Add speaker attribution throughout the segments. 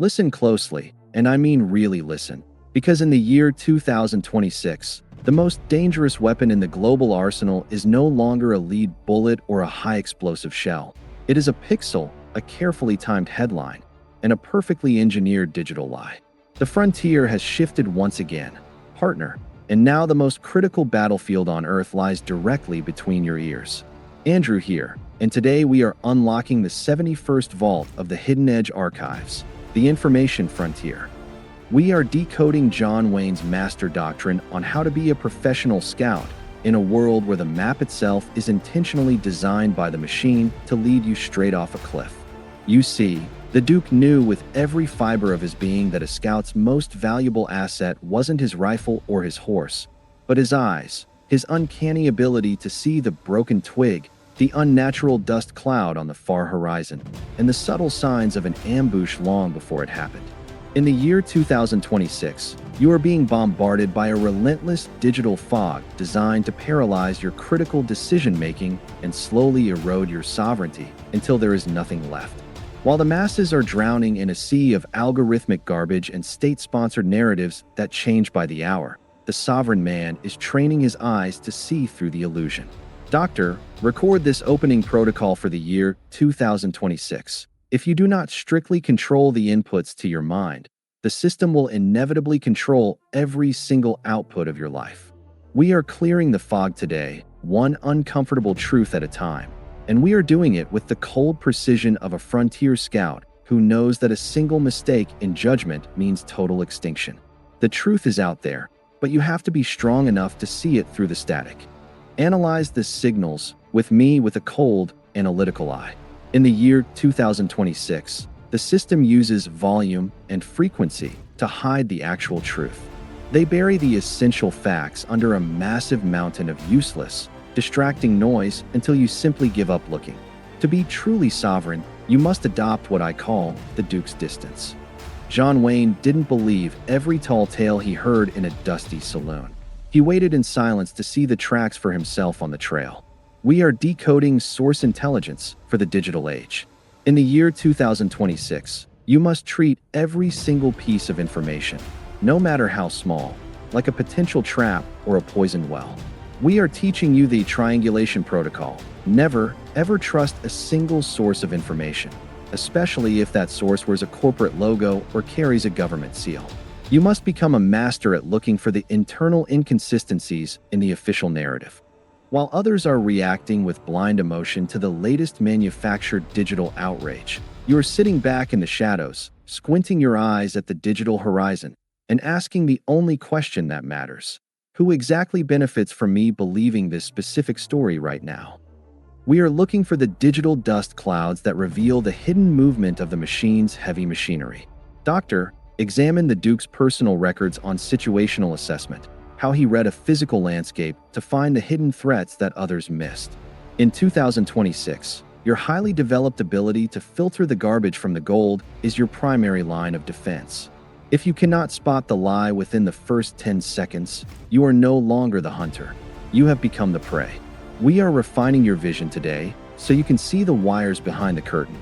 Speaker 1: Listen closely, and I mean really listen, because in the year 2026, the most dangerous weapon in the global arsenal is no longer a lead bullet or a high explosive shell. It is a pixel, a carefully timed headline, and a perfectly engineered digital lie. The frontier has shifted once again, partner, and now the most critical battlefield on Earth lies directly between your ears. Andrew here, and today we are unlocking the 71st vault of the Hidden Edge archives, the information frontier. We are decoding John Wayne's master doctrine on how to be a professional scout in a world where the map itself is intentionally designed by the machine to lead you straight off a cliff. You see, the Duke knew with every fiber of his being that a scout's most valuable asset wasn't his rifle or his horse, but his eyes, his uncanny ability to see the broken twig, the unnatural dust cloud on the far horizon, and the subtle signs of an ambush long before it happened. In the year 2026, you are being bombarded by a relentless digital fog designed to paralyze your critical decision-making and slowly erode your sovereignty until there is nothing left. While the masses are drowning in a sea of algorithmic garbage and state-sponsored narratives that change by the hour, the sovereign man is training his eyes to see through the illusion. Doctor, record this opening protocol for the year 2026. If you do not strictly control the inputs to your mind, the system will inevitably control every single output of your life. We are clearing the fog today, one uncomfortable truth at a time, and we are doing it with the cold precision of a frontier scout who knows that a single mistake in judgment means total extinction. The truth is out there, but you have to be strong enough to see it through the static. Analyze the signals with me with a cold, analytical eye. In the year 2026, the system uses volume and frequency to hide the actual truth. They bury the essential facts under a massive mountain of useless, distracting noise until you simply give up looking. To be truly sovereign, you must adopt what I call the Duke's distance. John Wayne didn't believe every tall tale he heard in a dusty saloon. He waited in silence to see the tracks for himself on the trail. We are decoding source intelligence for the digital age. In the year 2026, you must treat every single piece of information, no matter how small, like a potential trap or a poison well. We are teaching you the Triangulation Protocol. Never, ever trust a single source of information, especially if that source wears a corporate logo or carries a government seal. You must become a master at looking for the internal inconsistencies in the official narrative. While others are reacting with blind emotion to the latest manufactured digital outrage, you are sitting back in the shadows, squinting your eyes at the digital horizon, and asking the only question that matters. Who exactly benefits from me believing this specific story right now? We are looking for the digital dust clouds that reveal the hidden movement of the machine's heavy machinery. Doctor, examine the Duke's personal records on situational assessment, how he read a physical landscape to find the hidden threats that others missed. In 2026, your highly developed ability to filter the garbage from the gold is your primary line of defense. If you cannot spot the lie within the first 10 seconds, you are no longer the hunter. You have become the prey. We are refining your vision today so you can see the wires behind the curtain.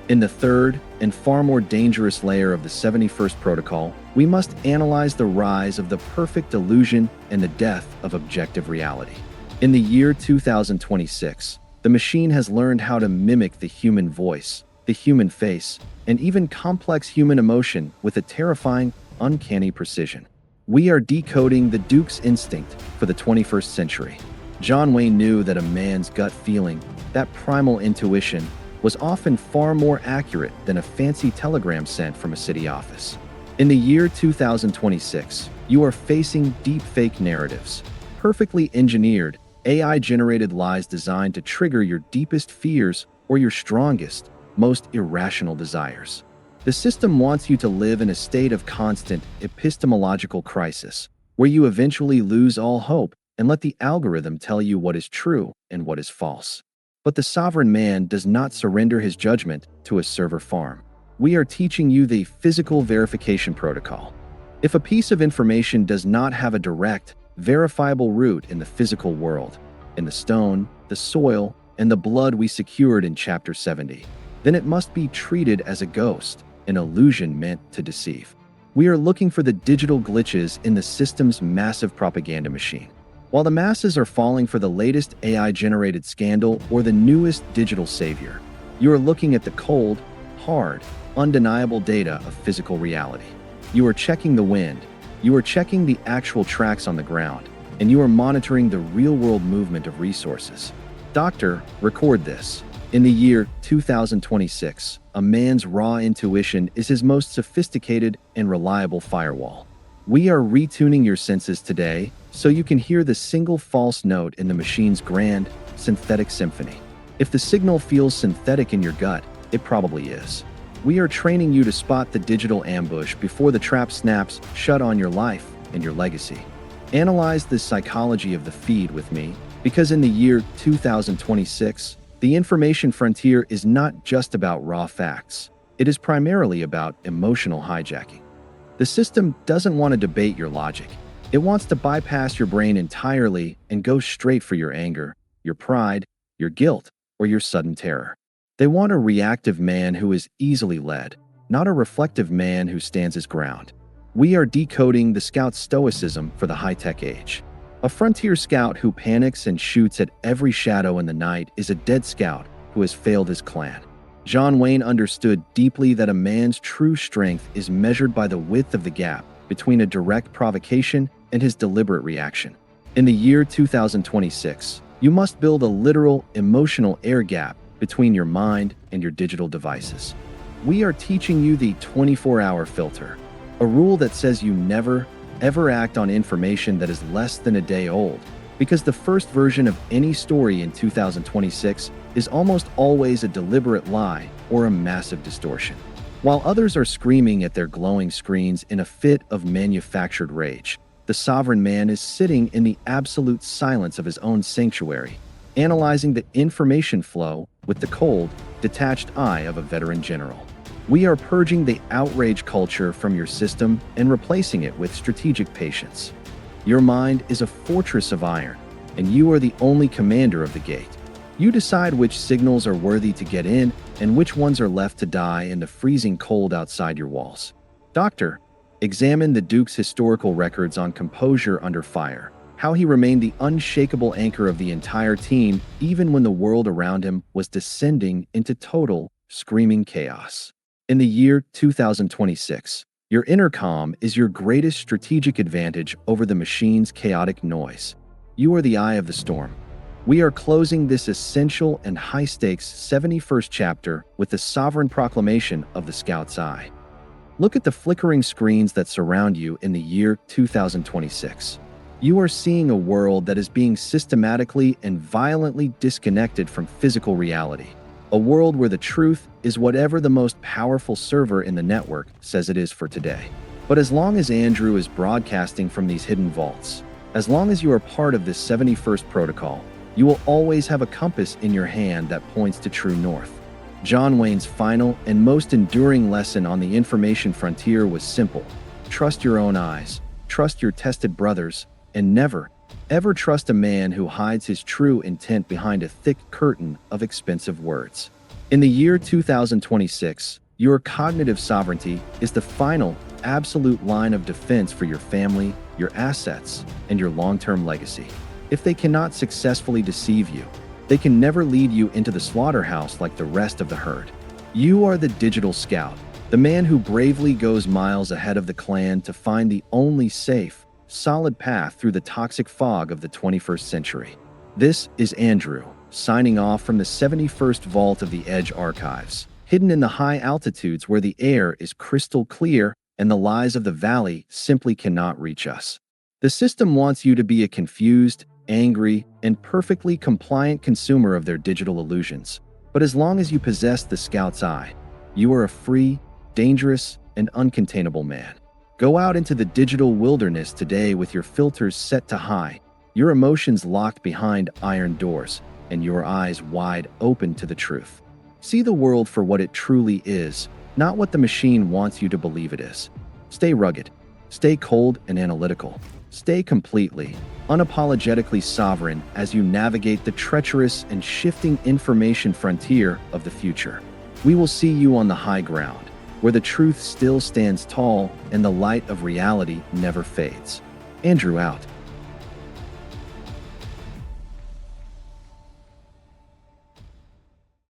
Speaker 1: In the third and far more dangerous layer of the 71st protocol, we must analyze the rise of the perfect illusion and the death of objective reality. In the year 2026, the machine has learned how to mimic the human voice, the human face, and even complex human emotion with a terrifying, uncanny precision. We are decoding the Duke's instinct for the 21st century. John Wayne knew that a man's gut feeling, that primal intuition, was often far more accurate than a fancy telegram sent from a city office. In the year 2026, you are facing deepfake narratives, perfectly engineered, AI-generated lies designed to trigger your deepest fears or your strongest, most irrational desires. The system wants you to live in a state of constant epistemological crisis, where you eventually lose all hope and let the algorithm tell you what is true and what is false. But the sovereign man does not surrender his judgment to a server farm. We are teaching you the physical verification protocol. If a piece of information does not have a direct, verifiable root in the physical world, in the stone, the soil, and the blood we secured in Chapter 70, then it must be treated as a ghost, an illusion meant to deceive. We are looking for the digital glitches in the system's massive propaganda machine. While the masses are falling for the latest AI-generated scandal or the newest digital savior, you are looking at the cold, hard, undeniable data of physical reality. You are checking the wind, you are checking the actual tracks on the ground, and you are monitoring the real-world movement of resources. Doctor, record this. In the year 2026, a man's raw intuition is his most sophisticated and reliable firewall. We are retuning your senses today so you can hear the single false note in the machine's grand, synthetic symphony. If the signal feels synthetic in your gut, it probably is. We are training you to spot the digital ambush before the trap snaps shut on your life and your legacy. Analyze the psychology of the feed with me, because in the year 2026, the information frontier is not just about raw facts. It is primarily about emotional hijacking. The system doesn't want to debate your logic. It wants to bypass your brain entirely and go straight for your anger, your pride, your guilt, or your sudden terror. They want a reactive man who is easily led, not a reflective man who stands his ground. We are decoding the scout's stoicism for the high-tech age. A frontier scout who panics and shoots at every shadow in the night is a dead scout who has failed his clan. John Wayne understood deeply that a man's true strength is measured by the width of the gap between a direct provocation and his deliberate reaction. In the year 2026, you must build a literal, emotional air gap between your mind and your digital devices. We are teaching you the 24-hour filter, a rule that says you never, ever act on information that is less than a day old, because the first version of any story in 2026 is almost always a deliberate lie or a massive distortion. While others are screaming at their glowing screens in a fit of manufactured rage, the sovereign man is sitting in the absolute silence of his own sanctuary, analyzing the information flow with the cold, detached eye of a veteran general. We are purging the outrage culture from your system and replacing it with strategic patience. Your mind is a fortress of iron, and you are the only commander of the gate. You decide which signals are worthy to get in and which ones are left to die in the freezing cold outside your walls. Doctor, examine the Duke's historical records on composure under fire, how he remained the unshakable anchor of the entire team even when the world around him was descending into total, screaming chaos. In the year 2026, your inner calm is your greatest strategic advantage over the machine's chaotic noise. You are the eye of the storm. We are closing this essential and high-stakes 71st chapter with the sovereign proclamation of the Scout's Eye. Look at the flickering screens that surround you in the year 2026. You are seeing a world that is being systematically and violently disconnected from physical reality. A world where the truth is whatever the most powerful server in the network says it is for today. But as long as Andrew is broadcasting from these hidden vaults, as long as you are part of this 71st protocol, you will always have a compass in your hand that points to true north. John Wayne's final and most enduring lesson on the information frontier was simple. Trust your own eyes, trust your tested brothers, and never, ever trust a man who hides his true intent behind a thick curtain of expensive words. In the year 2026, your cognitive sovereignty is the final, absolute line of defense for your family, your assets, and your long-term legacy. If they cannot successfully deceive you, they can never lead you into the slaughterhouse like the rest of the herd. You are the digital scout, the man who bravely goes miles ahead of the clan to find the only safe, solid path through the toxic fog of the 21st century. This is Andrew, signing off from the 71st vault of the Edge archives, hidden in the high altitudes where the air is crystal clear and the lies of the valley simply cannot reach us. The system wants you to be a confused, angry, and perfectly compliant consumer of their digital illusions. But as long as you possess the Scout's Eye, you are a free, dangerous, and uncontainable man. Go out into the digital wilderness today with your filters set to high, your emotions locked behind iron doors, and your eyes wide open to the truth. See the world for what it truly is, not what the machine wants you to believe it is. Stay rugged, stay cold and analytical, stay completely, unapologetically sovereign as you navigate the treacherous and shifting information frontier of the future. We will see you on the high ground, where the truth still stands tall and the light of reality never fades. Andrew out.